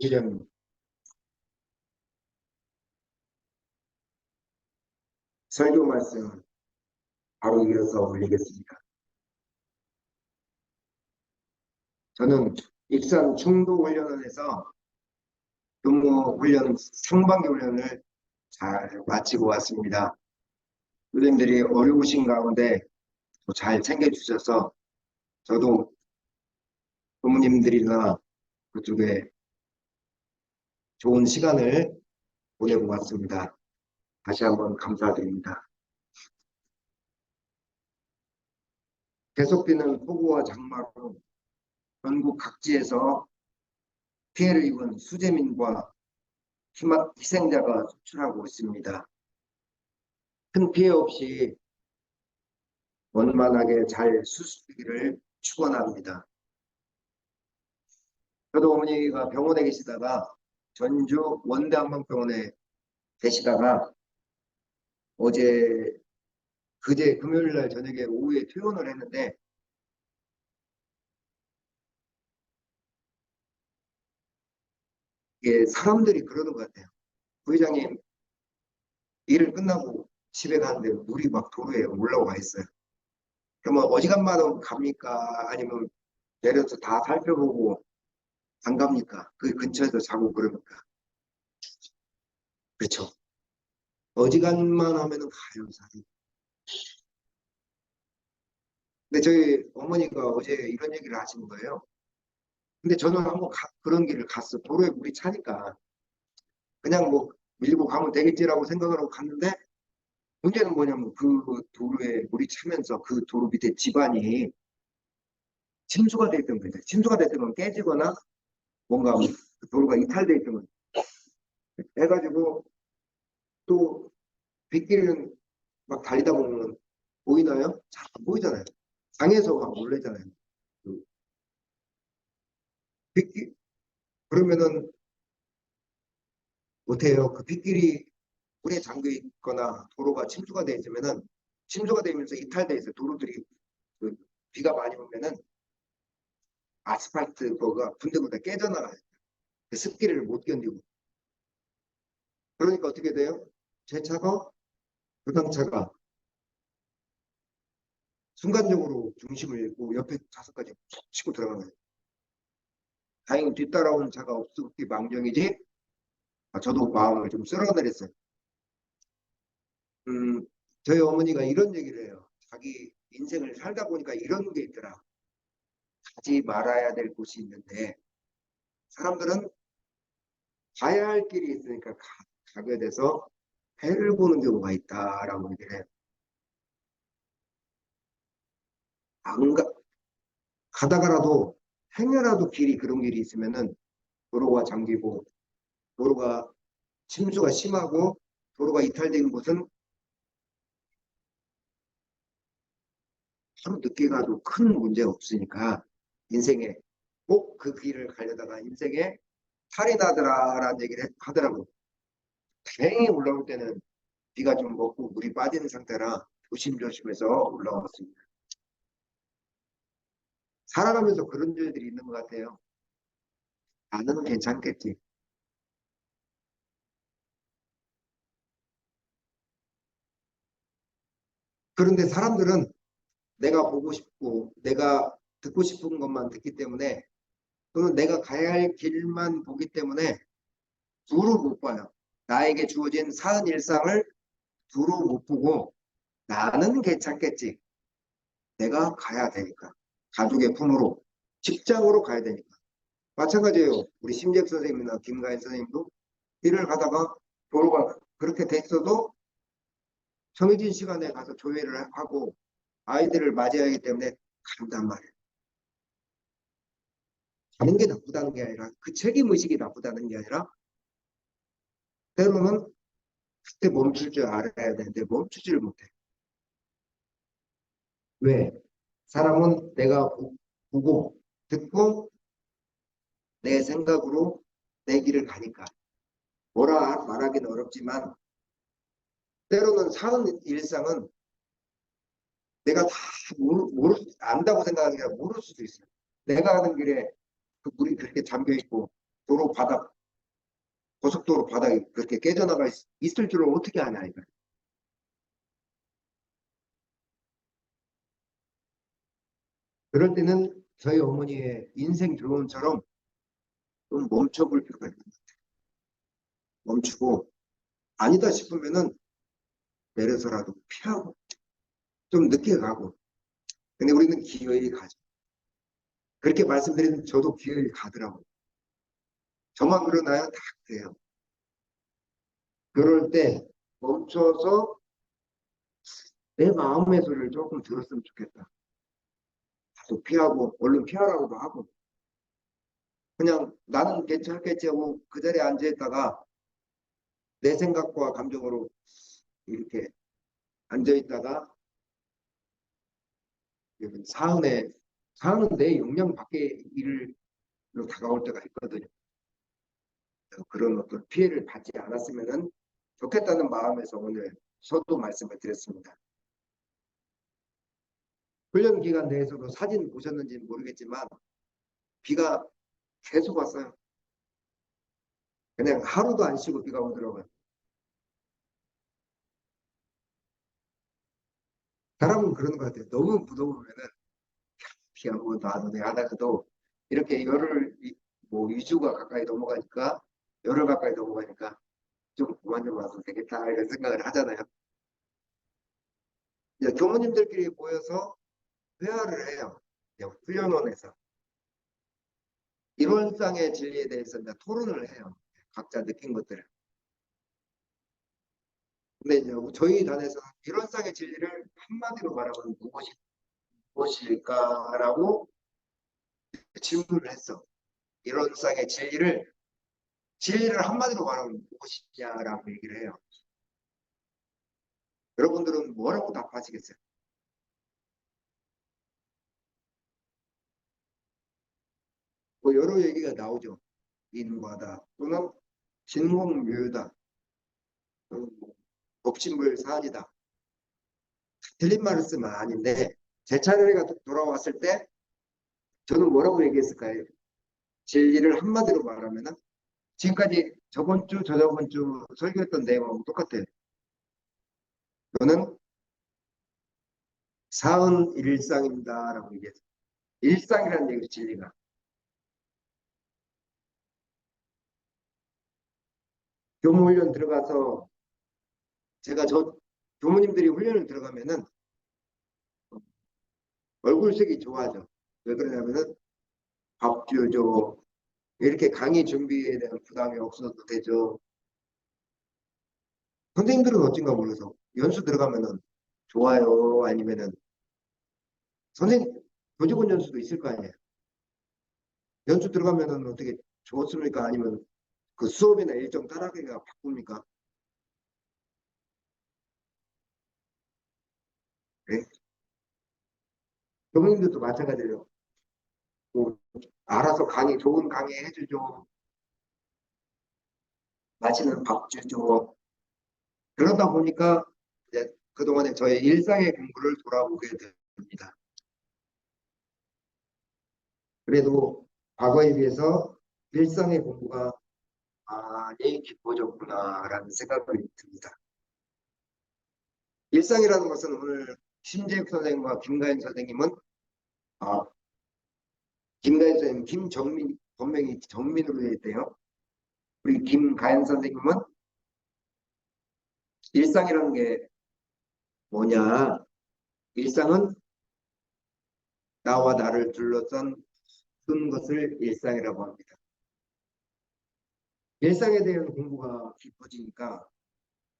이런 설교 말씀 바로 이어서 올리겠습니다. 저는 익산 충도훈련원에서 근무 훈련 상반기 훈련을 잘 마치고 왔습니다. 선생님들이 어려우신 가운데 잘 챙겨주셔서 저도 부모님들이나 그쪽에 좋은 시간을 보내고 왔습니다. 다시 한번 감사드립니다. 계속되는 폭우와 장마로 전국 각지에서 피해를 입은 수재민과 희생자가 속출하고 있습니다. 큰 피해 없이 원만하게 잘 수습되기를 축원합니다. 저도 어머니가 병원에 계시다가 전주 원대한방병원에 계시다가 그제 금요일 날 저녁에 오후에 퇴원을 했는데 이게 사람들이 그러는 것 같아요. 부회장님 일을 끝나고 집에 가는데 물이 막 도로에 올라와 있어요. 그러면 어지간하면 갑니까? 아니면 내려서 다 살펴보고 안 갑니까? 그 근처에서 자고 그럽니까? 그렇죠. 어지간만 하면은 가요, 사실. 근데 저희 어머니가 어제 이런 얘기를 하시는 거예요. 근데 저는 한번 그런 길을 갔어. 도로에 물이 차니까 그냥 뭐 밀고 가면 되겠지라고 생각을 하고 갔는데 문제는 뭐냐면 그 도로에 물이 차면서 그 도로 밑에 집안이 침수가 돼 있던 거예요. 침수가 됐던 건 깨지거나 뭔가 그 도로가 이탈돼 있던 거예요. 해가지고 또 빗길은 막 달리다 보면 보이나요? 잘 안 보이잖아요. 강에서 막 놀래잖아요. 그 빗길 그러면은 못해요. 그 빗길이 물에 잠겨 있거나 도로가 침수가 돼 있으면은 침수가 되면서 이탈돼 있어요. 도로들이 그 비가 많이 오면은 아스팔트 거가 군데군데 깨져나가요. 그 습기를 못 견디고. 그러니까 어떻게 돼요? 제 차가 부상차가 순간적으로 중심을 잃고 옆에 좌석까지 툭 치고 들어가는 거예요. 다행히 뒤따라오는 차가 없었기 망정이지. 저도 마음을 좀 쓸어내렸어요. 음, 저희 어머니가 이런 얘기를 해요. 자기 인생을 살다 보니까 이런 게 있더라. 가지 말아야 될 곳이 있는데 사람들은 가야 할 길이 있으니까 가게 돼서 해를 보는 경우가 있다라고 얘기를 해요. 안 가다가라도 행여라도 길이 그런 길이 있으면은 도로가 잠기고 도로가 침수가 심하고 도로가 이탈된 곳은 하루 늦게 가도 큰 문제가 없으니까 인생에 꼭 그 길을 가려다가 인생에 탈이 나더라라는 얘기를 하더라고요. 다행히 올라올 때는 비가 좀 먹고 물이 빠지는 상태라 조심조심해서 올라왔습니다. 살아가면서 그런 일들이 있는 것 같아요. 나는 괜찮겠지. 그런데 사람들은 내가 보고 싶고 내가 듣고 싶은 것만 듣기 때문에 또는 내가 가야 할 길만 보기 때문에 두루 못 봐요. 나에게 주어진 사은 일상을 두루 못 보고 나는 괜찮겠지. 내가 가야 되니까. 가족의 품으로, 직장으로 가야 되니까. 마찬가지예요. 우리 심재혁 선생님이나 김가인 선생님도 일을 가다가 도로가 그렇게 됐어도 정해진 시간에 가서 조회를 하고 아이들을 맞이해야 하기 때문에 간단 말이에요. 가는 게 나쁘다는 게 아니라 그 책임의식이 나쁘다는 게 아니라 때로는 그때 멈출 줄 알아야 되는데 멈추지를 못해. 왜? 사람은 내가 보고 듣고 내 생각으로 내 길을 가니까 뭐라 말하기는 어렵지만 때로는 사는 일상은 내가 다 안다고 생각하는 게 아니라 모를 수도 있어요. 내가 하는 길에 그 물이 그렇게 잠겨 있고 도로 바닥 고속도로 바닥이 그렇게 깨져나갈 수 있을 줄을 어떻게 아냐 이거. 그럴 때는 저희 어머니의 인생 교훈처럼 좀 멈춰볼 필요가 있는 거예요. 멈추고 아니다 싶으면은 내려서라도 피하고 좀 늦게 가고. 근데 우리는 기어이 가죠. 그렇게 말씀드리면 저도 기어이 가더라고요. 저만 그러나요? 다 그래요. 그럴 때 멈춰서 내 마음의 소리를 조금 들었으면 좋겠다. 계속 피하고 얼른 피하라고도 하고 그냥 나는 괜찮겠지 하고 그 자리에 앉아 있다가 내 생각과 감정으로 이렇게 앉아 있다가 사은에 내 역량 밖의 일을 다가올 때가 있거든요. 그런 어떤 피해를 받지 않았으면 좋겠다는 마음에서 오늘 서도 말씀을 드렸습니다. 훈련 기간 내에서도 사진 보셨는지는 모르겠지만 비가 계속 왔어요. 그냥 하루도 안 쉬고 비가 오더라고요. 사람은 그런 것 같아요. 너무 무더우면은 비 한 번도 안 오네 하다가도 이렇게 열흘 뭐 2주가 가까이 넘어가니까 열흘 가까이 넘어가니까 좀 그만 좀 와도 되겠다 이런 생각을 하잖아요. 이제 교무님들끼리 모여서 회화를 해요. 훈련원에서 일원상의 진리에 대해서 이제 토론을 해요. 각자 느낀 것들을. 근데 이제 저희 단에서는 일원상의 진리를 한마디로 말하면 무엇일까라고 질문을 했어. 일원상의 진리를 한마디로 말하면 무엇이냐라고 얘기를 해요. 여러분들은 뭐라고 답하시겠어요? 뭐 여러 얘기가 나오죠. 인과다 또는 진공묘유다 또는 뭐 법신불사안이다. 틀린 말을 쓰면 아닌데 제 차례가 돌아왔을 때 저는 뭐라고 얘기했을까요? 진리를 한마디로 말하면은 지금까지 저번 주 저저번 주 설교했던 내용하고 똑같아요. 저는 사은 일상입니다라고 얘기했어요. 일상이라는 얘기죠, 진리가. 교무훈련 들어가서 제가 교무님들이 훈련을 들어가면은 얼굴색이 좋아져. 왜 그러냐면은 밥 주죠. 이렇게 강의 준비에 대한 부담이 없어도 되죠. 선생님들은 어쩐가 몰라서 연수 들어가면은 좋아요. 아니면은 선생님 교직원 연수도 있을 거 아니에요. 연수 들어가면은 어떻게 좋습니까? 아니면 그 수업이나 일정 따라가기가 바쁩니까? 네? 교무님들도 마찬가지예요. 뭐 알아서 좋은 강의 해주죠. 맛있는 밥 주죠. 그러다 보니까 이제 그동안에 저의 일상의 공부를 돌아보게 됩니다. 그래도 과거에 비해서 일상의 공부가 많이 깊어졌구나라는 생각이 듭니다. 일상이라는 것은 오늘 심재혁 선생님과 김가인 선생님은 아, 김가인 선생님 김정민 본명이 정민으로 되어 있대요. 우리 김가인 선생님은 일상이라는 게 뭐냐? 일상은 나와 나를 둘러싼 모든 것을 일상이라고 합니다. 일상에 대한 공부가 깊어지니까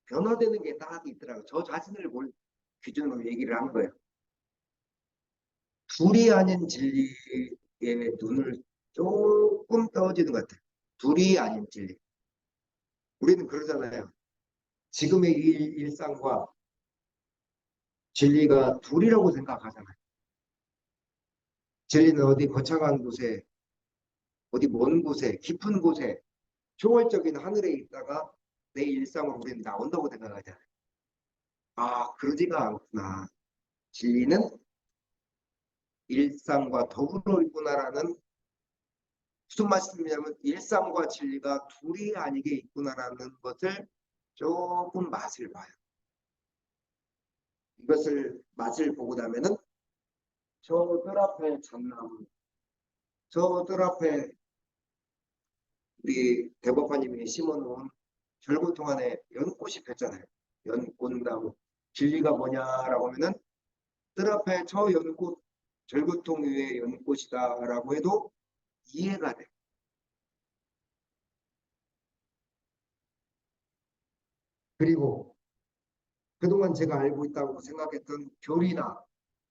변화되는 게 딱 있더라고요. 저 자신을 볼 기준으로 얘기를 한 거예요. 둘이 아닌 진리에 눈을 조금 떠지는 것 같아요. 둘이 아닌 진리. 우리는 그러잖아요. 지금의 일상과 진리가 둘이라고 생각하잖아요. 진리는 어디 거창한 곳에, 어디 먼 곳에, 깊은 곳에, 초월적인 하늘에 있다가 내 일상으로 우리는 나온다고 생각하잖아요. 그러지가 않구나. 진리는 일상과 더불어 있구나라는 무슨 말씀이냐면 일상과 진리가 둘이 아니게 있구나라는 것을 조금 맛을 봐요. 이것을 맛을 보고 나면은 저 뜰 앞에 잣나무, 저 뜰 앞에 우리 대법관님이 심어놓은 절구통 안에 연꽃이 폈잖아요. 연꽃나무. 진리가 뭐냐라고 하면은 뜰 앞에 저 연꽃, 절구통 위에 연꽃이다라고 해도 이해가 돼. 그리고 그동안 제가 알고 있다고 생각했던 교리나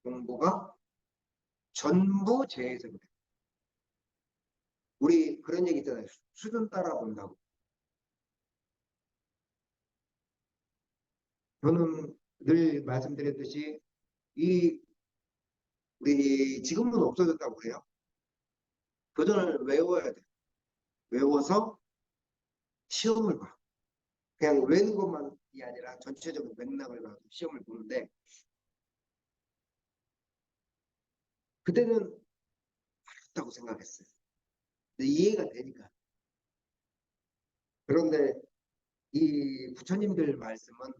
공부가 전부 제 해석이 돼. 우리 그런 얘기 있잖아요. 수준 따라 본다고. 저는 늘 말씀드렸듯이 이 우리 지금은 없어졌다고 그래요. 교전을 외워야 돼. 외워서 시험을 봐. 그냥 외는 것만이 아니라 전체적인 맥락을 봐서 시험을 보는데 그때는 알았다고 생각했어요. 근데 이해가 되니까. 그런데 이 부처님들 말씀은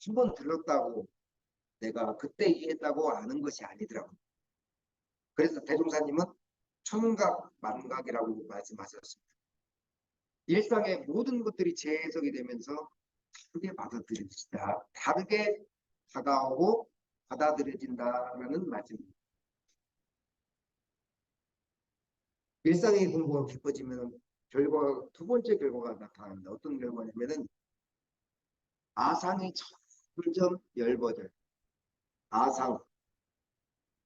한 번 들었다고 내가 그때 이해했다고 아는 것이 아니더라고요. 그래서 대종사님은 천각 만각이라고 말씀하셨습니다. 일상의 모든 것들이 재해석이 되면서 다르게 받아들여진다. 다르게 다가오고 받아들여진다라는 말씀입니다. 일상의 공부가 깊어지면 결과 두 번째 결과가 나타납니다. 어떤 결과냐면은 아상이 점점 열버져요. 아상.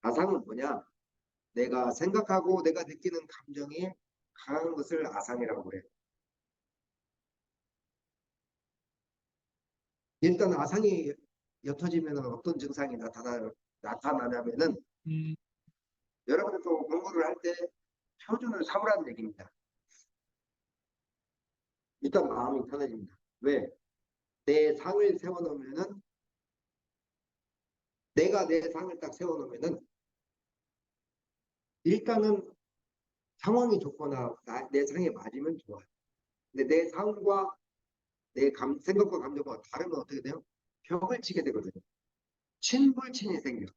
아상은 뭐냐? 내가 생각하고 내가 느끼는 감정이 강한 것을 아상이라고 해요. 일단 아상이 옅어지면 어떤 증상이 나타나냐면은 여러분들도 공부를 할 때 표준을 삼으라는 얘기입니다. 일단 마음이 편해집니다. 왜? 내 상을 세워놓으면은 내가 내 상을 딱 세워놓으면은 일단은 상황이 좋거나 내 상에 맞으면 좋아요. 근데 내 상과 내 생각과 감정과 다르면 어떻게 돼요? 벽을 치게 되거든요. 친불친이 생겨.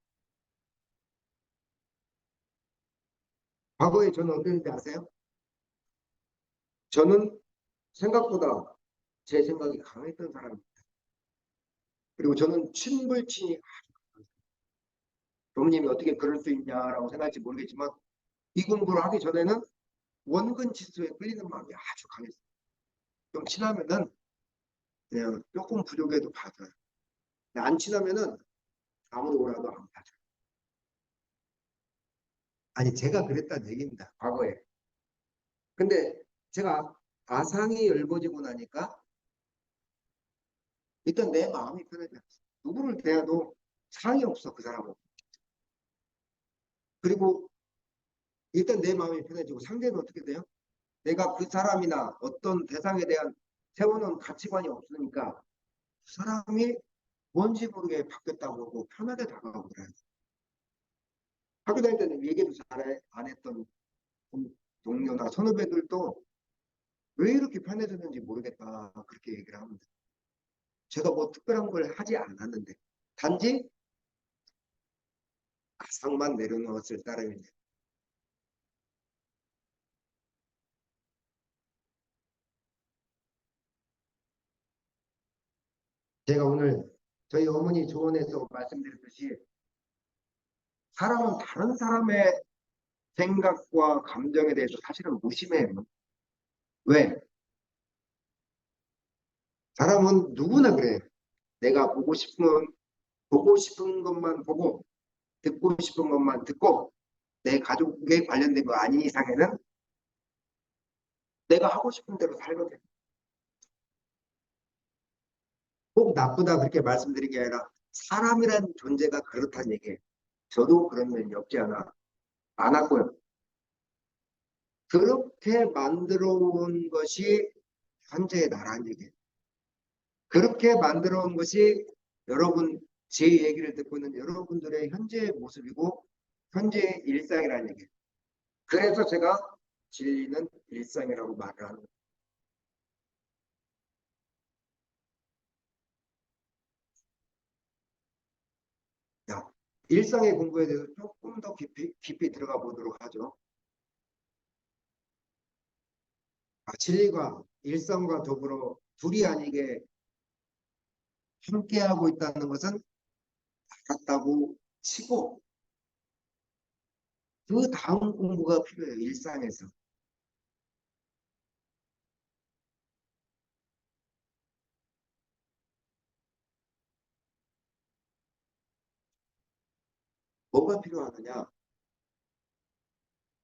과거에 저는 어땠는지 아세요? 저는 생각보다 제 생각이 강했던 사람입니다. 그리고 저는 친불친이 부모님이 어떻게 그럴 수 있냐라고 생각할지 모르겠지만 이 공부를 하기 전에는 원근 지수에 끌리는 마음이 아주 강했어요. 좀 친하면은 그냥 조금 부족해도 봐줘요. 안 친하면은 아무리 오라도 안 봐줘요. 아니 제가 그랬다는 얘기입니다. 과거에. 근데 제가 아상이 열버지고 나니까 일단 내 마음이 편해져. 누구를 대해도 상이 없어 그 사람은. 그리고 일단 내 마음이 편해지고 상대는 어떻게 돼요? 내가 그 사람이나 어떤 대상에 대한 세워놓은 가치관이 없으니까 그 사람이 뭔지 모르게 바뀌었다고 하고 편하게 다가오고 그래요. 학교 다닐 때는 얘기도 잘 안 했던 동료나 선후배들도 왜 이렇게 편해졌는지 모르겠다 그렇게 얘기를 합니다. 제가 뭐 특별한 걸 하지 않았는데 단지 가상만 내려놓았을 따름이네. 제가 오늘 저희 어머니 조언에서 말씀드렸듯이 사람은 다른 사람의 생각과 감정에 대해서 사실은 무심해요. 왜? 사람은 누구나 그래요. 내가 보고 싶은 것만 보고 듣고 싶은 것만 듣고 내 가족에 관련된 거 아닌 이상에는 내가 하고 싶은 대로 살거든. 꼭 나쁘다 그렇게 말씀드린 게 아니라 사람이란 존재가 그렇다는 얘기예요. 저도 그런 면이 없지 않아 않았고요. 그렇게 만들어 온 것이 현재의 나라는 얘기예요. 그렇게 만들어 온 것이 여러분 제 얘기를 듣고 있는 여러분들의 현재의 모습이고 현재의 일상이라는 얘기예요. 그래서 제가 진리는 일상이라고 말을 하는 거야. 일상의 공부에 대해서 조금 더 깊이 들어가 보도록 하죠. 진리가 일상과 더불어 둘이 아니게 함께하고 있다는 것은 같다고 치고 그 다음 공부가 필요해요. 일상에서. 뭐가 필요하느냐?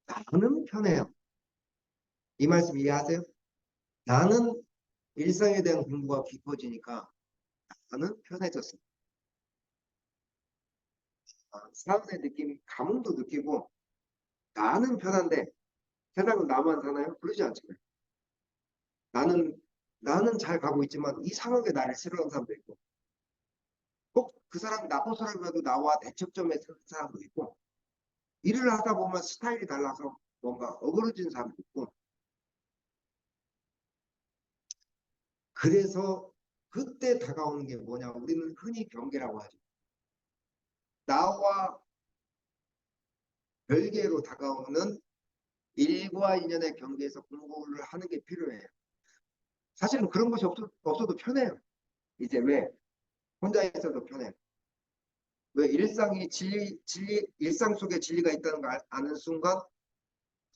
나는 편해요. 이 말씀 이해하세요? 나는 일상에 대한 공부가 깊어지니까 나는 편해졌어. 사람의 느낌, 감흥도 느끼고 나는 편한데 세상은 나만 사나요? 그러지 않잖아요. 나는 나는 잘 가고 있지만 이상하게 나를 싫어하는 사람도 있고 꼭 그 사람이 나쁜 사람이라도 나와 대척점에 서는 사람도 있고 일을 하다 보면 스타일이 달라서 뭔가 어그러진 사람도 있고 그래서 그때 다가오는 게 뭐냐 우리는 흔히 경계라고 하죠. 나와 별개로 다가오는 일과 인연의 경계에서 공부를 하는 게 필요해요. 사실은 그런 것이 없어도 편해요. 이제 왜? 혼자 있어도 편해요. 왜? 일상 속에 진리가 있다는 걸 아는 순간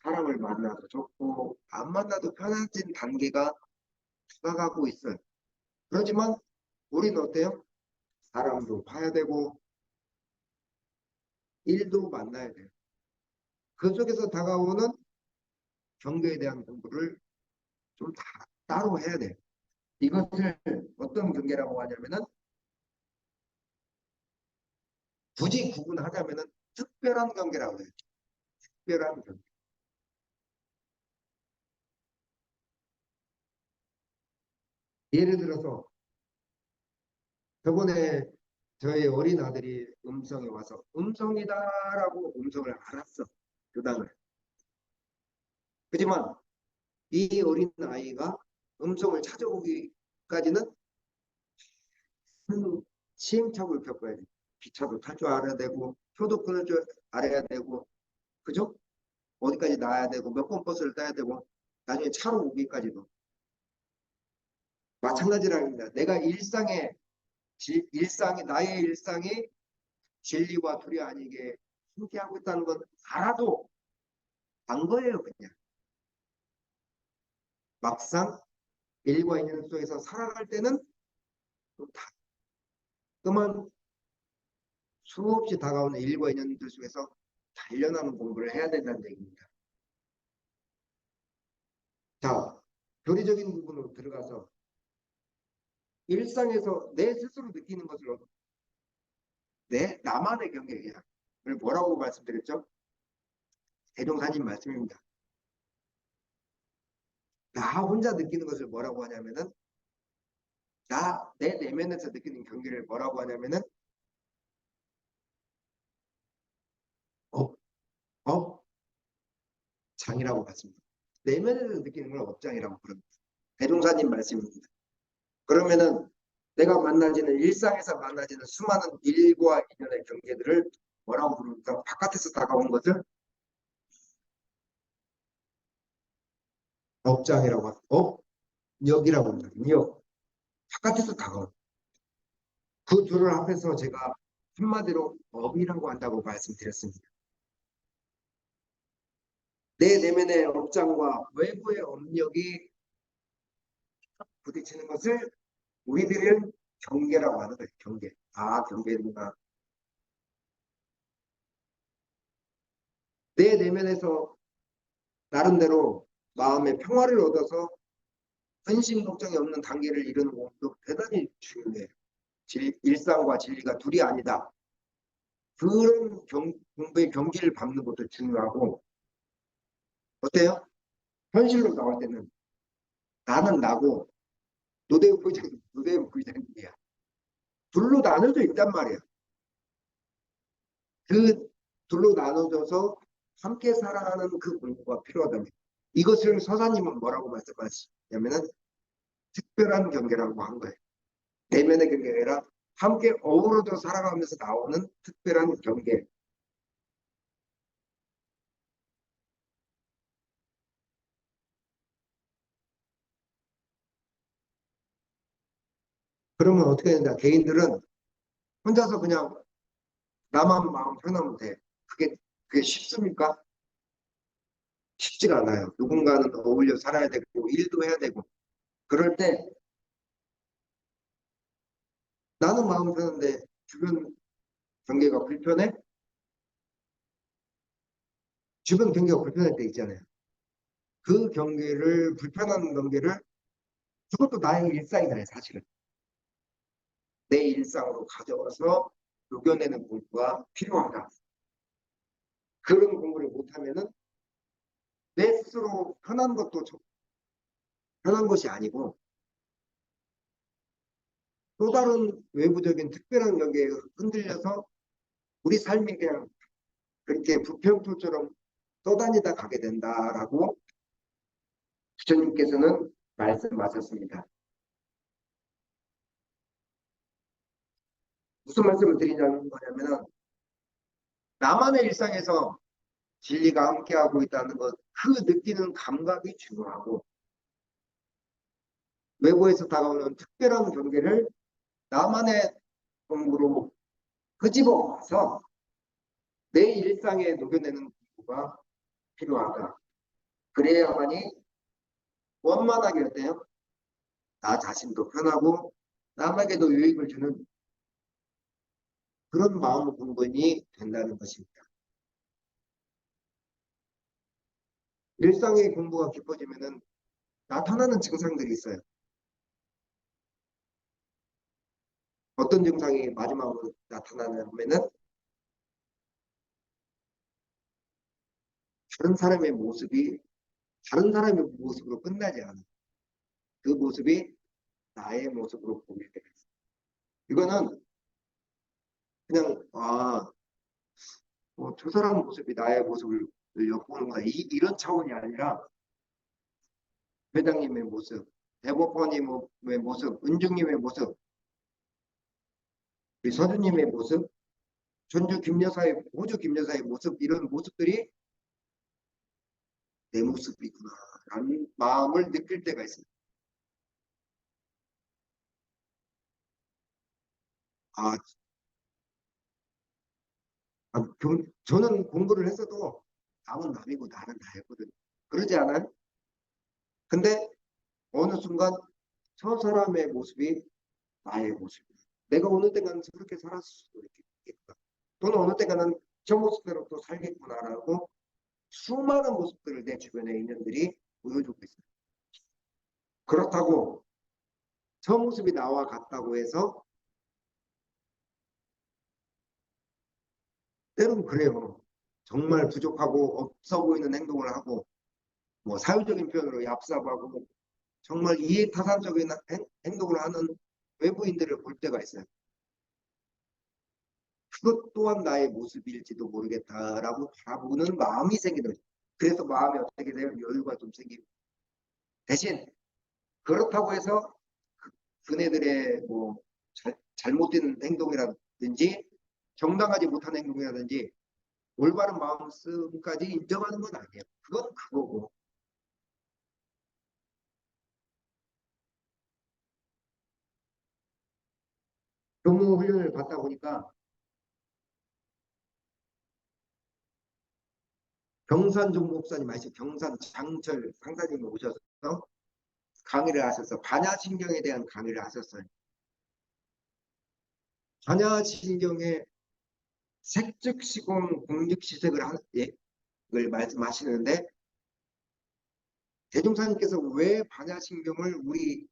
사람을 만나도 좋고 안 만나도 편해진 단계가 다가가고 있어요. 그렇지만 우리는 어때요? 사람도 봐야 되고 일도 만나야 돼요. 그 속에서 다가오는 경계에 대한 공부를 좀 따로 해야 돼요. 이것을 어떤 경계라고 하냐면은 굳이 구분하자면은 특별한 경계라고 해요. 특별한 경계. 예를 들어서 저번에 저희 어린 아들이 음성이 와서 음성이다라고 음성을 알았어. 그 단어를. 하지만 이 어린 아이가 음성을 찾아오기까지는 큰 시행착오를 겪어야 돼. 기차도 탈 줄 알아야 되고, 표도 끊을 줄 알아야 되고, 그죠? 어디까지 나야 되고, 몇 번 버스를 타야 되고, 나중에 차로 오기까지도. 마찬가지랍니다. 내가 나의 일상이 진리와 둘이 아니게 함께하고 있다는 건 알아도 안 거예요, 그냥. 막상 일과 인연 속에서 살아갈 때는 또 따끔한 수없이 다가오는 일과 인연들 속에서 단련하는 공부를 해야 된다는 얘기입니다. 자, 교리적인 부분으로 들어가서 일상에서 내 스스로 느끼는 것을 나만의 경계야. 를 뭐라고 말씀드렸죠? 대종사님 말씀입니다. 나 혼자 느끼는 것을 뭐라고 하냐면은 내 내면에서 느끼는 경계를 뭐라고 하냐면은 업, 업장이라고 봤습니다. 내면에서 느끼는 걸 업장이라고 부릅니다. 대종사님 말씀입니다. 그러면은 내가 만나지는 일상에서 만나지는 수많은 일과 인연의 경계들을 뭐라고 부릅니까? 바깥에서 다가온 것을 업장이라고 합니다. 업력이라고 합니다. 력. 바깥에서 다가온. 그 둘을 합해서 제가 한마디로 업이라고 한다고 말씀드렸습니다. 내 내면의 업장과 외부의 업력이 부딪히는 것을 우리들은 경계라고 하는 거예요. 경계. 경계구나. 내 내면에서 나름대로 마음의 평화를 얻어서 근심 걱정이 없는 단계를 이루는 것도 대단히 중요해요. 일상과 진리가 둘이 아니다. 그런 공부의 경계를 밟는 것도 중요하고 어때요? 현실로 나올 때는 나는 나고 노대우 부장님이야. 둘로 나눠져 있단 말이야. 그 둘로 나눠져서 함께 살아가는 그 공부가 필요하다면 이것을 서사님은 뭐라고 말씀하시냐면은 특별한 경계라고 한 거예요. 내면의 경계가 아니라 함께 어우러져 살아가면서 나오는 특별한 경계. 그러면 어떻게 된다? 개인들은 혼자서 그냥 나만 마음 편하면 돼. 그게 쉽습니까? 쉽지가 않아요. 누군가는 어울려 살아야 되고 일도 해야 되고 그럴 때 나는 마음 편한데 주변 관계가 불편해? 주변 관계가 불편할 때 있잖아요. 그 경계를 불편한 관계를 그것도 나의 일상이잖아요. 사실은 내 일상으로 가져와서 녹여내는 공부가 필요하다. 그런 공부를 못하면은 내 스스로 편한 것도 편한 것이 아니고 또 다른 외부적인 특별한 경계에 흔들려서 우리 삶이 그냥 그렇게 부평토처럼 떠다니다 가게 된다라고 부처님께서는 말씀하셨습니다. 무슨 말씀을 드리냐는 거냐면은 나만의 일상에서 진리가 함께하고 있다는 것, 그 느끼는 감각이 중요하고 외부에서 다가오는 특별한 경계를 나만의 공부로 끄집어 와서 내 일상에 녹여내는 공부가 필요하다. 그래야만이 원만하게 어때요? 나 자신도 편하고 남에게도 유익을 주는 그런 마음 공부이 된다는 것입니다. 일상의 공부가 깊어지면은 나타나는 증상들이 있어요. 어떤 증상이 마지막으로 나타나냐면은 다른 사람의 모습이 다른 사람의 모습으로 끝나지 않아. 그 모습이 나의 모습으로 보일 때가 있어요. 이거는 그냥 저 사람 모습이 나의 모습을 엿보는 거야. 이런 차원이 아니라 회장님의 모습, 대법원님의 모습, 은중님의 모습, 우리 서주님의 모습, 전주 김여사의 호주 김여사의 모습 이런 모습들이 내 모습이구나라는 마음을 느낄 때가 있어요. 아, 저는 공부를 했어도 남은 남이고 나는 나였거든. 그러지 않아요? 근데 어느 순간 저 사람의 모습이 나의 모습이야. 내가 어느 때가는 저렇게 살았을 수도 있겠다. 또는 어느 때가는 저 모습대로 또 살겠구나라고 수많은 모습들을 내 주변의 인연들이 보여주고 있어요. 그렇다고 저 모습이 나와 같다고 해서 때론 그래요. 정말 부족하고 없어 보이는 행동을 하고 뭐 사회적인 표현으로 얍삽하고 정말 이해타산적인 행동을 하는 외부인들을 볼 때가 있어요. 그것 또한 나의 모습일지도 모르겠다라고 바라보는 마음이 생기는 거죠. 그래서 마음이 어떻게 돼요? 여유가 좀 생기고 대신 그렇다고 해서 그네들의 뭐 잘못된 행동이라든지 정당하지 못한 행동이라든지 올바른 마음씀까지 인정하는 건 아니에요. 그건 그거고 교무 훈련을 받다 보니까 경산종 목사님 아시죠? 경산 장철 상사님이 오셔서 강의를 하셔서 반야신경에 대한 강의를 하셨어요. 반야신경의 색즉시공 공즉시색을 걸 말씀하시는데 대종사님께서 왜 반야신경을 우리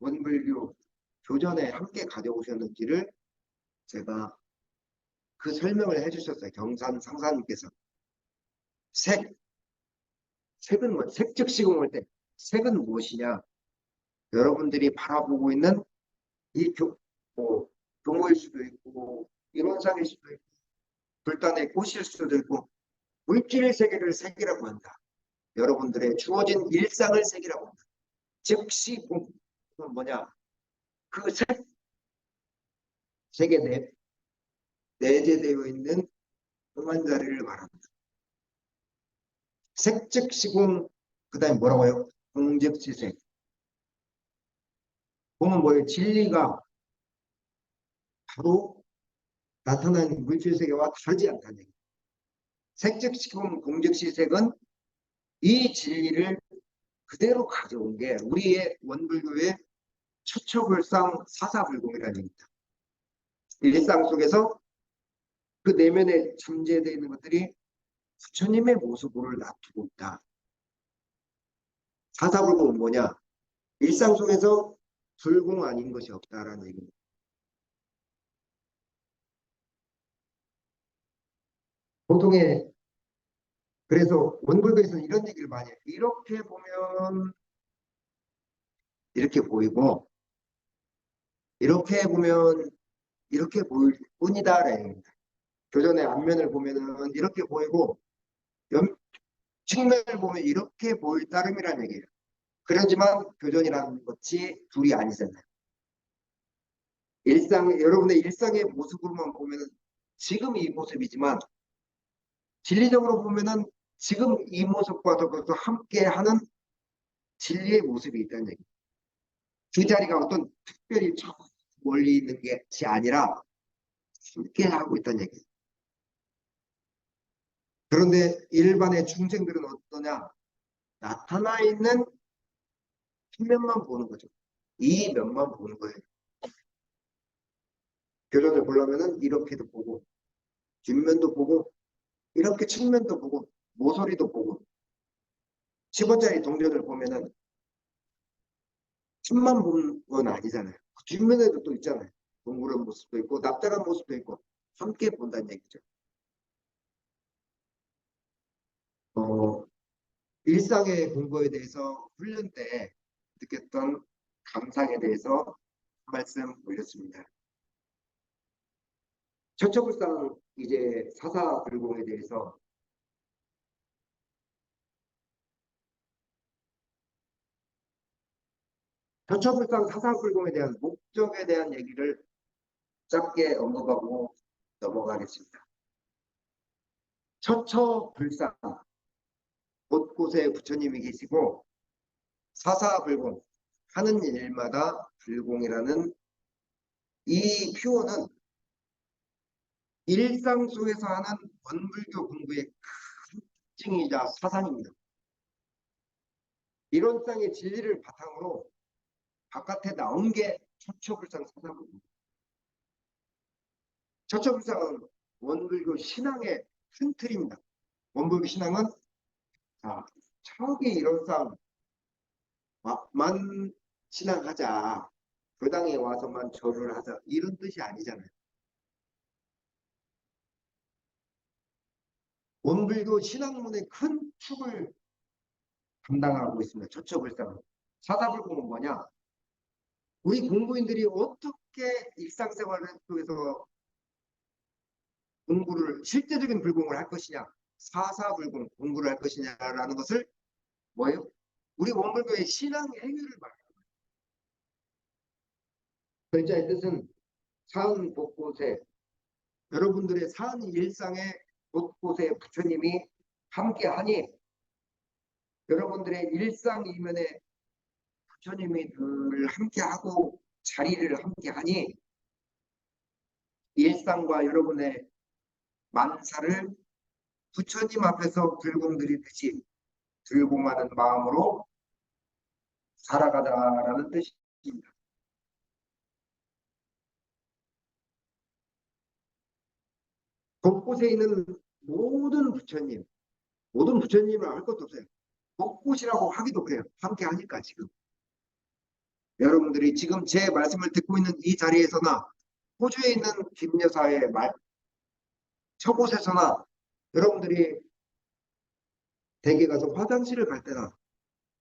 원불교 교전에 함께 가져오셨는지를 제가 그 설명을 해주셨어요. 경산 상사님께서 색, 색은 뭐 색즉시공할 때 색은 무엇이냐? 여러분들이 바라보고 있는 이 뭐, 교모일 수도 있고 이론상일 수도 있고 불단의 꽃일 수도 있고 물질 세계를 색이라고 한다. 여러분들의 주어진 일상을 새기라고 합니다. 즉시 공은 뭐냐? 그 색에 내재되어 있는 동안자리를 말합니다. 색즉시공, 그 다음에 뭐라고요? 공즉시색. 공은 뭐예요? 진리가 바로 나타나는 물질세계와 다르지 않다는 얘기. 색즉시공, 공즉시색은 이 진리를 그대로 가져온 게 우리의 원불교의 처처불상 사사불공이라는 얘기입니다. 일상 속에서 그 내면에 잠재되어 있는 것들이 부처님의 모습으로 놔두고 있다. 사사불공은 뭐냐? 일상 속에서 불공 아닌 것이 없다라는 얘기입니다. 보통의 그래서 원불교에서는 이런 얘기를 많이 해요. 이렇게 보면 이렇게 보이고 이렇게 보면 이렇게 보일 뿐이다라는 얘기입니다. 교전의 앞면을 보면은 이렇게 보이고 측면을 보면 이렇게 보일 따름이라는 얘기예요. 그러지만 교전이라는 것이 둘이 아니잖아요. 여러분의 일상의 모습으로만 보면은 지금 이 모습이지만 진리적으로 보면은 지금 이 모습과 더불어서 함께하는 진리의 모습이 있다는 얘기. 그 자리가 어떤 특별히 저 멀리 있는 것이 아니라 함께하고 있다는 얘기. 그런데 일반의 중생들은 어떠냐? 나타나 있는 측면만 보는 거죠. 이 면만 보는 거예요. 교전을 보려면은 이렇게도 보고 뒷면도 보고 이렇게 측면도 보고 모서리도 보고 10원짜리 동전을 보면은 틈만 보는 건 아니잖아요. 그 뒷면에도 또 있잖아요. 동그란 모습도 있고 납작한 모습도 있고 함께 본다는 얘기죠. 어, 일상의 공부에 대해서 훈련 때 느꼈던 감상에 대해서 말씀 올렸습니다. 처처불상 이제 사사불공에 대해서 처처불상 사사불공에 대한 목적에 대한 얘기를 짧게 언급하고 넘어가겠습니다. 처처불상 곳곳에 부처님이 계시고 사사불공 하는 일마다 불공이라는 이 표현은 일상 속에서 하는 원불교 공부의 큰 특징이자 사상입니다. 이론상의 진리를 바탕으로 바깥에 나온 게 처처불상 사상입니다. 처처불상은 원불교 신앙의 큰 틀입니다. 원불교 신앙은 저기 이론상 만 신앙하자, 교당에 와서만 절을 하자 이런 뜻이 아니잖아요. 원불교 신학문의 큰 축을 담당하고 있습니다. 처처불상. 사사불공은 뭐냐? 우리 공부인들이 어떻게 일상생활 속에서 공부를 실제적인 불공을 할 것이냐, 사사불공 공부를 할 것이냐라는 것을 뭐예요? 우리 원불교의 신앙 행위를 말합니다. 글자의 뜻은 사은 곳곳에 여러분들의 사은 일상의 곳곳에 부처님이 함께하니 여러분들의 일상 이면에 부처님이 늘 함께하고 자리를 함께하니 일상과 여러분의 만사를 부처님 앞에서 불공드리듯이 불공하는 마음으로 살아가다라는 뜻입니다. 곳곳에 있는 모든 부처님을 할 것도 없어요. 곳곳이라고 하기도 그래요. 함께 하니까 지금. 여러분들이 지금 제 말씀을 듣고 있는 이 자리에서나 호주에 있는 김여사의 저곳에서나 여러분들이 댁에 가서 화장실을 갈 때나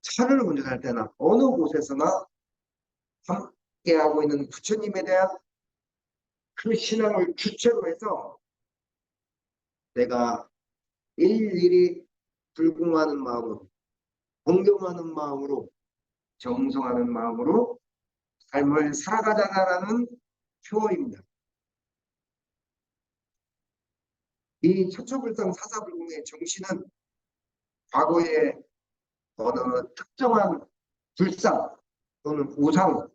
차를 운전할 때나 어느 곳에서나 함께하고 있는 부처님에 대한 그 신앙을 주체로 해서 내가 일일이 불공하는 마음으로 공경하는 마음으로, 정성하는 마음으로 삶을 살아가자라는 표어입니다. 이 처처불상 사사불공의 정신은 과거의 어느 특정한 불상 또는 우상,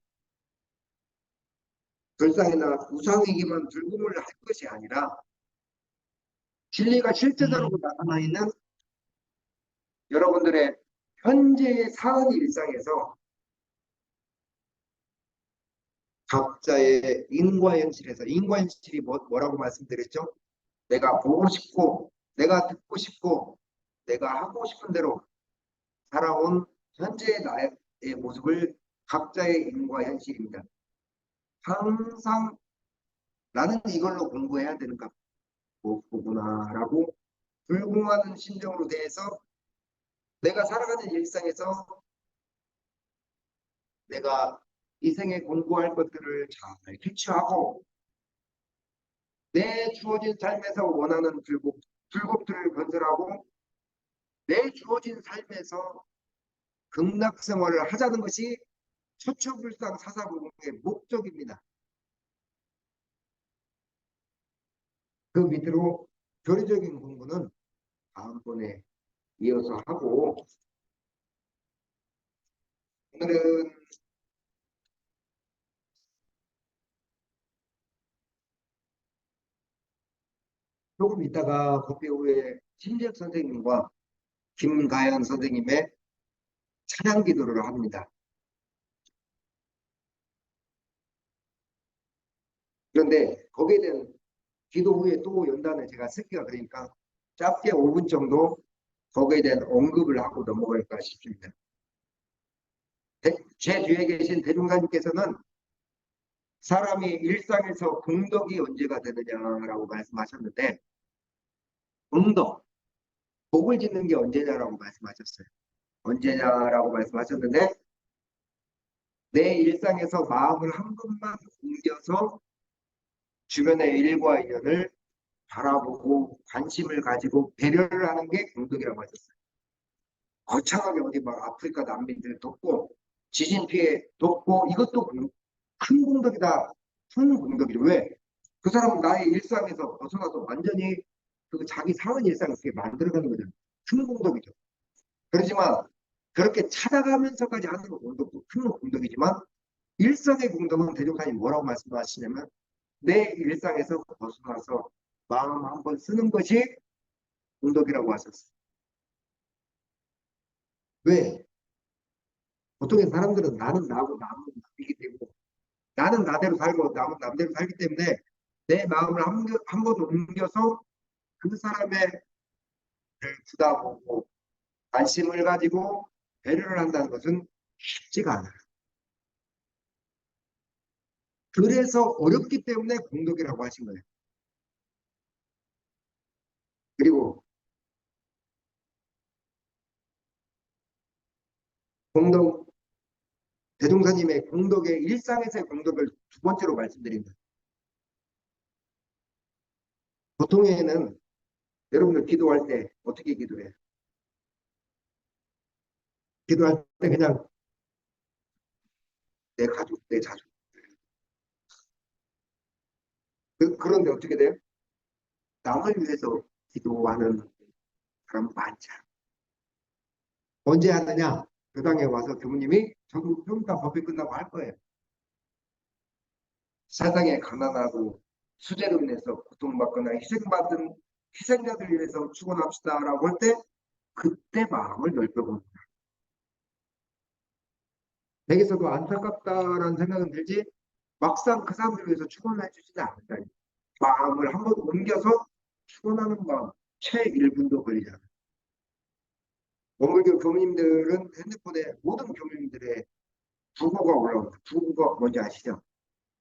불상이나 우상이기만 불공을 할 것이 아니라 진리가 실제적으로 나타나 있는 여러분들의 현재의 사은 일상에서 각자의 인과현실에서, 인과현실이 뭐라고 말씀드렸죠? 내가 보고 싶고, 내가 듣고 싶고, 내가 하고 싶은 대로 살아온 현재의 나의 모습을 각자의 인과현실입니다. 항상 나는 이걸로 공부해야 되는가 보구나라고 불공하는 심정으로 대해서 내가 살아가는 일상에서 내가 이 생에 공부할 것들을 잘 캐치하고 내 주어진 삶에서 원하는 불법들을 건설하고 내 주어진 삶에서 극락생활을 하자는 것이 처처불상 사사불공의 목적입니다. 그 밑으로 교리적인 공부는 다음번에 이어서 하고, 오늘은 조금 있다가 법배 후에 신재혁 선생님과 김가연 선생님의 찬양 기도를 합니다. 그런데 거기에 대한 기도 후에 또 연단을 제가 쓰기가 그러니까 짧게 5분 정도 거기에 대한 언급을 하고 넘어갈까 싶습니다. 제 뒤에 계신 대종사님께서는 사람이 일상에서 공덕이 언제가 되느냐라고 말씀하셨는데, 공덕, 복을 짓는 게 언제냐라고 말씀하셨어요. 언제냐라고 말씀하셨는데, 내 일상에서 마음을 한 번만 옮겨서 주변의 일과 인연을 바라보고 관심을 가지고 배려를 하는 게 공덕이라고 하셨어요. 거창하게 어디 막 아프리카 난민들 돕고 지진 피해 돕고 이것도 큰 공덕이다. 큰 공덕이죠. 왜? 그 사람은 나의 일상에서 벗어나서 완전히 그 자기 사는 일상을 그렇게 만들어가는 거죠. 큰 공덕이죠. 그렇지만 그렇게 찾아가면서까지 하는 공덕도 큰 공덕이지만 일상의 공덕은 대종사님 뭐라고 말씀하시냐면 내 일상에서 벗어나서 마음 한번 쓰는 것이 공덕이라고 하셨어요. 왜? 보통의 사람들은 나는 나고 남은 남이기 때문에 나는 나대로 살고 남은 남대로 살기 때문에 내 마음을 한 번 옮겨서 그 사람의 부다보고 관심을 가지고 배려를 한다는 것은 쉽지가 않아요. 그래서 어렵기 때문에 공덕이라고 하신 거예요. 그리고 공덕, 대종사님의 공덕의 일상에서의 공덕을 두 번째로 말씀드립니다. 보통에는 여러분들 기도할 때 어떻게 기도해요? 기도할 때 그냥 내 가족, 내 자손. 그런데 어떻게 돼요? 남을 위해서 기도하는 사람 많지 않아요. 언제 하느냐? 교당에 와서 교무님이 저도 좀 이따 법회 끝나고 할 거예요. 세상에 가난하고 수재로 인해서 고통받거나 희생받은 희생자들 위해서 축원합시다라고 할 때 그때 마음을 넓혀봅니다. 내게서도 안타깝다라는 생각은 들지 막상 그 사람들 위해서 축원해 주지는 않는다. 마음을 한번 옮겨서 축원하는 마음 채 1분도 걸리지 않아요. 원불교 교무님들은 핸드폰에 모든 교무님들의 부고가 올라옵니다. 부고가 뭔지 아시죠?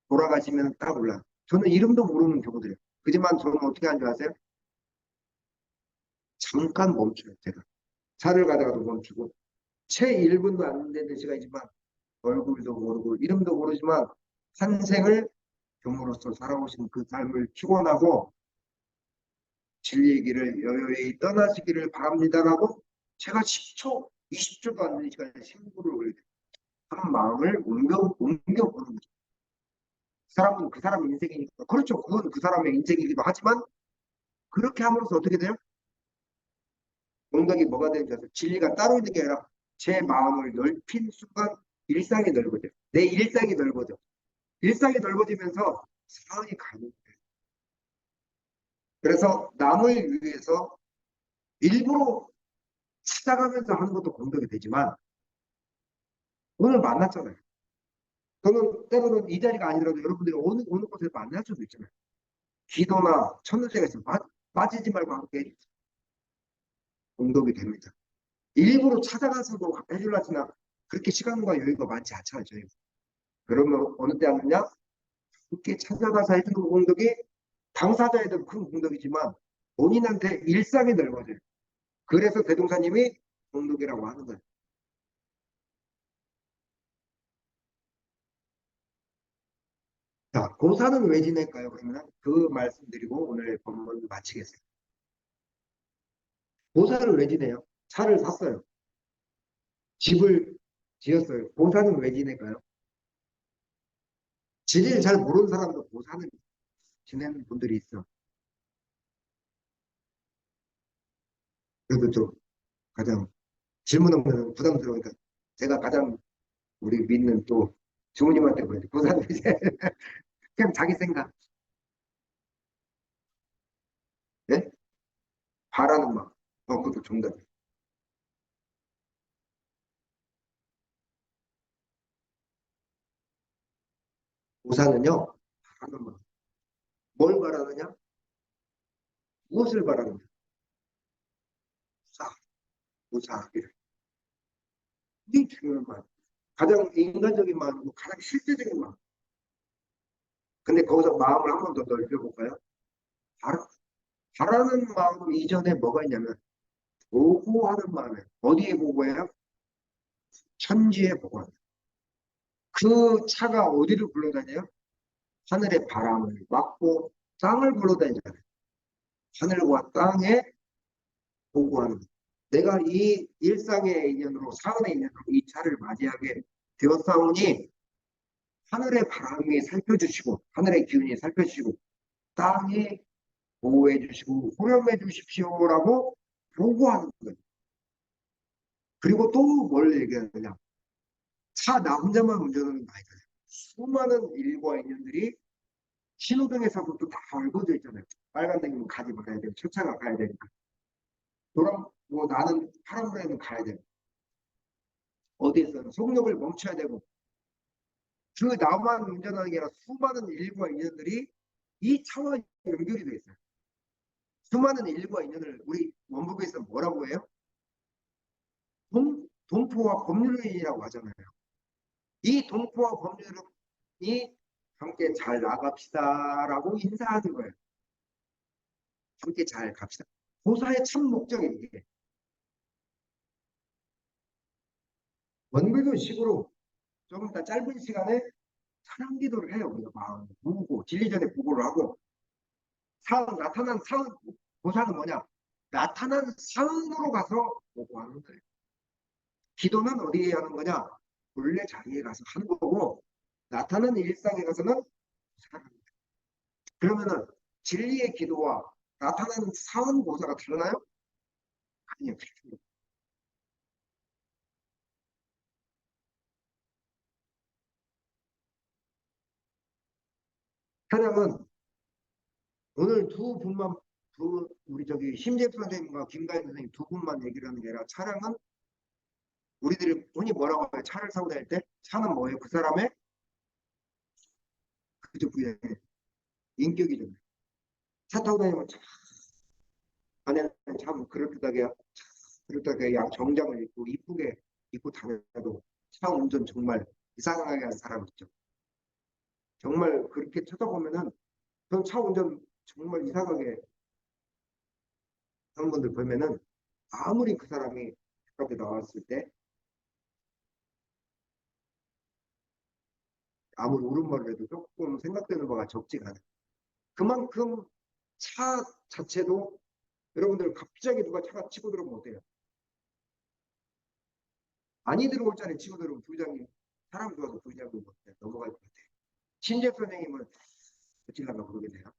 돌아가시면 딱 올라. 저는 이름도 모르는 교무들이에요. 그지만 저는 어떻게 하는 줄 아세요? 잠깐 멈춰요, 제가. 차를 가다가도 멈추고. 채 1분도 안 되는 시간이지만 얼굴도 모르고 이름도 모르지만 한생을 교무로서 살아오신 그 삶을 피곤하고 진리의 길을 여유히 떠나시기를 바랍니다라고 제가 10초 20초도 안 되는 시간에 신고를 올리는 한 마음을 옮겨보는 거죠. 그 사람은 그 사람 인생이니까. 그렇죠. 그건 그 사람의 인생이기도 하지만 그렇게 함으로써 어떻게 돼요? 공덕이 뭐가 되는지 아세요? 진리가 따로 있는 게 아니라 제 마음을 넓힌 순간 일상이 넓어져. 내 일상이 넓어져. 일상이 넓어지면서 사원이 가능해요. 그래서 남을 위해서 일부러 찾아가면서 하는 것도 공덕이 되지만 오늘 만났잖아요. 저는 때로는 이 자리가 아니더라도 여러분들이 어느 곳에 만날 수도 있잖아요. 기도나 천일제가 있으면 빠지지 말고 함께 해주세요. 공덕이 됩니다. 일부러 찾아가서도 해주려 하지나 그렇게 시간과 여유가 많지 않잖아요. 저희. 그러면 어느 때 하느냐? 함께 찾아가서 해주는 공덕이 당사자에도 큰 공덕이지만 본인한테 일상이 넓어져요. 그래서 대동사님이 공덕이라고 하는 거예요. 자, 고사는 왜 지낼까요? 그러면 그 말씀드리고 오늘 본문 마치겠습니다. 고사를 왜 지내요? 차를 샀어요. 집을 지었어요. 고사는 왜 지낼까요? 진리를 잘 모르는 사람도 고사는 지내는 분들이 있어. 그래도 좀 가장 질문 없는 부담스러우니까 제가 가장 우리 믿는 또 주모님한테 보여요. 고사는 이제 그냥 자기 생각. 네? 바라는 마음. 그것도 정답이에요. 고사는요, 바라는 마음. 뭘 바라느냐? 무엇을 바라느냐? 사, 고사하기를. 이게 중요한 마음. 가장 인간적인 마음이고 가장 실제적인 마음. 근데 거기서 마음을 한 번 더 넓혀볼까요? 바라, 바라는 마음 이전에 뭐가 있냐면 보고하는 마음이에요. 어디에 보고해요? 천지에 보고해요. 그 차가 어디를 굴러다녀요? 하늘의 바람을 막고 땅을 굴러다니잖아요. 하늘과 땅에 보고하는 거예요. 내가 이 일상의 인연으로 사은의 인연으로 이 차를 맞이하게 되었사오니 하늘의 바람이 살펴주시고 하늘의 기운이 살펴주시고 땅이 보호해 주시고 후렴해 주십시오라고 보고하는 거예요. 그리고 또 뭘 얘기하느냐. 차 나 혼자만 운전하는 거 아니잖아요. 수많은 일과 인연들이 신호등에서도 또 다 걸거져 있잖아요. 빨간등이면 가지 말아야 되고 첫차가 가야 되니까. 노란 뭐 나는 파란불에는 가야 되고 어디에서는 속력을 멈춰야 되고 그 나만 운전하는 게 아니라 수많은 일과 인연들이 이 차와 연결이 돼 있어요. 수많은 일과 인연을 우리 원북에서 뭐라고 해요? 동포와 법률인이라고 하잖아요. 이 동포와 법률인이 함께 잘 나갑시다라고 인사하는 거예요. 함께 잘 갑시다. 고사의 참 목적이 이게 원불교 식으로 조금 더 짧은 시간에 사랑 기도를 해요. 우리가 마음을 모으고 진리전에 보고를 하고 나타난 사은 고사는 뭐냐? 나타난 사은으로 가서 보고하는 거예요. 기도는 어디에 하는 거냐? 본래 자리에 가서 하는 거고 나타난 일상에 가서는 사랑합니다. 그러면은 진리의 기도와 나타나는 사은 고사가 달라요? 아니요. 차량은 오늘 두 분만 우리 저기 심재프 선생님과 김가인 선생님 두 분만 얘기를 하는 게 아니라 차량은 우리들이 흔히 뭐라고 해요? 차를 사고 다닐 때 차는 뭐예요? 그 사람의 그저 그의 인격이잖아요. 차 타고 다니면 참 안에는 참 그렇다게 양 정장을 입고 이쁘게 입고 다녀도 차 운전 정말 이상하게 하는 사람 있죠. 정말 그렇게 쳐다보면은 전 차 운전 정말 이상하게 하는 분들 보면은 아무리 그 사람이 가깝게 나왔을 때 아무리 옳은말을 해도 조금 생각되는 바가 적지가 않아요. 그만큼 차 자체도 여러분들 갑자기 누가 차가 치고 들어오면 어때요? 많이 들어올 자리 치고 들어오면 부장님, 사람 좋아서 부장님 넘어갈 것 같아. 신재 선생님은 어찌려나 모르겠네요.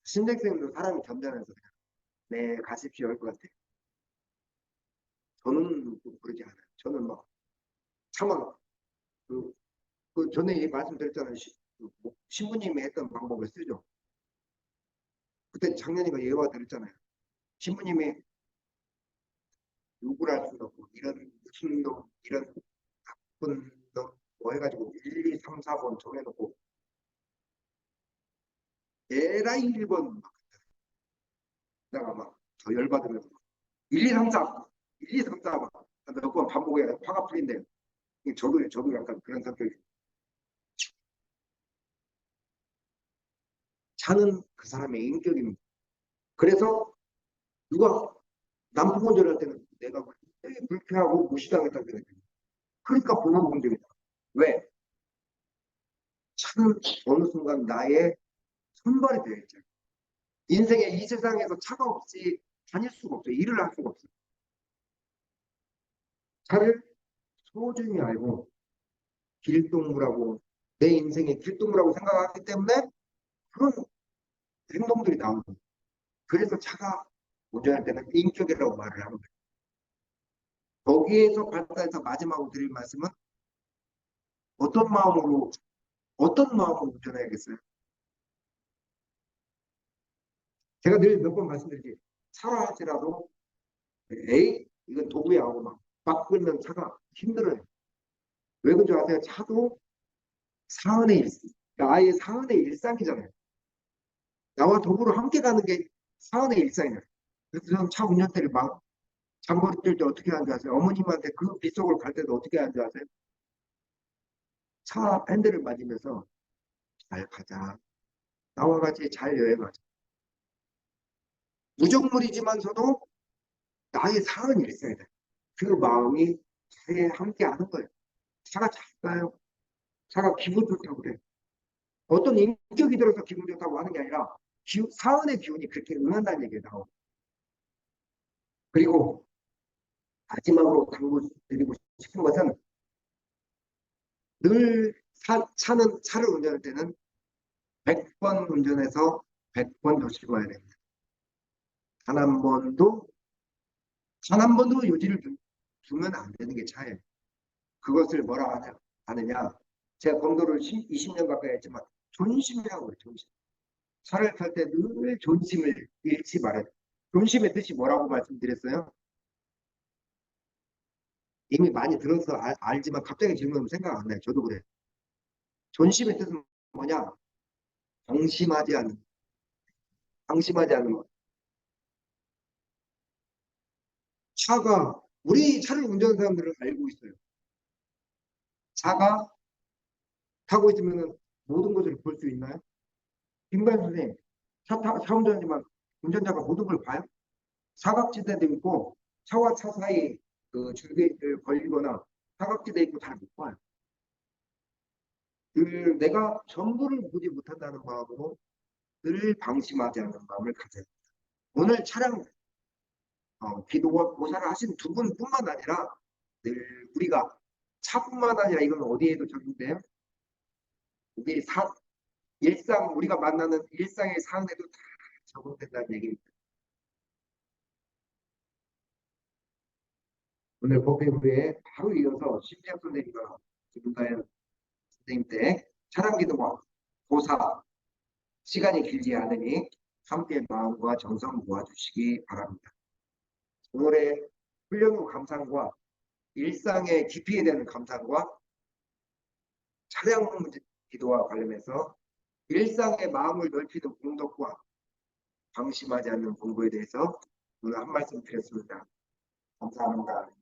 신재 선생님도 사람이 점잖아서 그냥, 네, 가십시오 할 것 같아. 저는 좀 그러지 않아요. 저는 막, 차마, 그, 그 전에 말씀드렸잖아요. 뭐 신부님이 했던 방법을 쓰죠. 그때 작년인가 예화 드렸잖아요. 신부님이 욕을 할 수도 없고, 이런 무슨 놈, 이런 나쁜 놈, 뭐 해가지고 1, 2, 3, 4번 정해놓고, 에라이 1번 막, 다가 막, 더 열받으면서, 1, 2, 3, 4, 1, 2, 3, 4, 몇 번 반복해야 화가 풀린대요. 저도 약간 그런 성격이. 차는 그 사람의 인격입니다. 그래서 누가 남편 운전할 때는 내가 굉장히 불쾌하고 무시당했다는 생각이 듭니다. 그러니까 보면 문제입니다. 왜? 차는 어느 순간 나의 손발이 되어 있죠. 인생의 이 세상에서 차가 없이 다닐 수가 없어요. 일을 할 수가 없어요. 차를 소중히 알고 길동무라고 내 인생의 길동무라고 생각하기 때문에 그런 행동들이 나오는 거예요. 그래서 차가 운전할 때는 인격이라고 말을 하는 거예요. 거기에서 발달해서 마지막으로 드릴 말씀은 어떤 마음으로 어떤 마음으로 운전해야겠어요? 제가 늘 몇 번 말씀드리지 차라 할지라도 에이 이건 도구야 하고 막 끌면 차가 힘들어요. 왜 그런지 아세요? 차도 사은의 일상, 나의 사은의 일상이잖아요. 나와 더불어 함께 가는 게 사은의 일상이에요. 그래서 저는 차 운전대를 막 장거리 뛸 때 어떻게 하는지 아세요? 어머님한테 그 빗속을 갈 때도 어떻게 하는지 아세요? 차 핸들을 맞으면서 잘 가자. 나와 같이 잘 여행하자. 무적물이지만서도 나의 사은 일상이다. 그 마음이 차에 함께 하는 거예요. 차가 잘 가요. 차가 기분 좋다고 그래. 어떤 인격이 들어서 기분 좋다고 하는 게 아니라 사은의 기운이 그렇게 응한다는 얘기가 나오고. 그리고 마지막으로 당부드리고 싶은 것은 늘 차를 운전할 때는 100번 운전해서 100번 조심해야 됩니다. 단 한 번도, 단 한 번도 요지를 두면 안 되는 게 차예요. 그것을 뭐라 하느냐. 제가 검도를 20년 가까이 했지만 존심이라고 해요, 존심. 차를 탈 때 늘 존심을 잃지 말아요. 존심의 뜻이 뭐라고 말씀드렸어요? 이미 많이 들어서 알지만 갑자기 질문하면 생각 안 나요. 저도 그래요. 존심의 뜻은 뭐냐? 방심하지 않는, 방심하지 않는 것. 우리 차를 운전하는 사람들은 알고 있어요. 차가 타고 있으면 모든 것을 볼 수 있나요? 김관 선생님, 차 운전하지만 운전자가 모든 걸 봐요? 사각지대도 있고 차와 차 사이 그 줄기를 걸리거나 사각지대 있고 잘 못 봐요. 내가 전부를 보지 못한다는 마음으로 늘 방심하지 않는 마음을 가져요. 오늘 차량 기도와 고사를 하신 두 분뿐만 아니라 늘 우리가 차뿐만 아니라 이건 어디에도 적용돼요? 우리 우리가 만나는 일상의 상황에도 다 적용된다는 얘기입니다. 오늘 법회 후에 바로 이어서 심지학 선생님과 김가연 선생님 때 차량 기도와 고사 시간이 길지 않으니 함께 마음과 정성 모아주시기 바랍니다. 오늘의 훈련 후 감상과 일상의 깊이에 대한 감상과 차량 기도와 관련해서 일상의 마음을 넓히는 공덕과 방심하지 않는 공부에 대해서 오늘 한 말씀 드렸습니다. 감사합니다.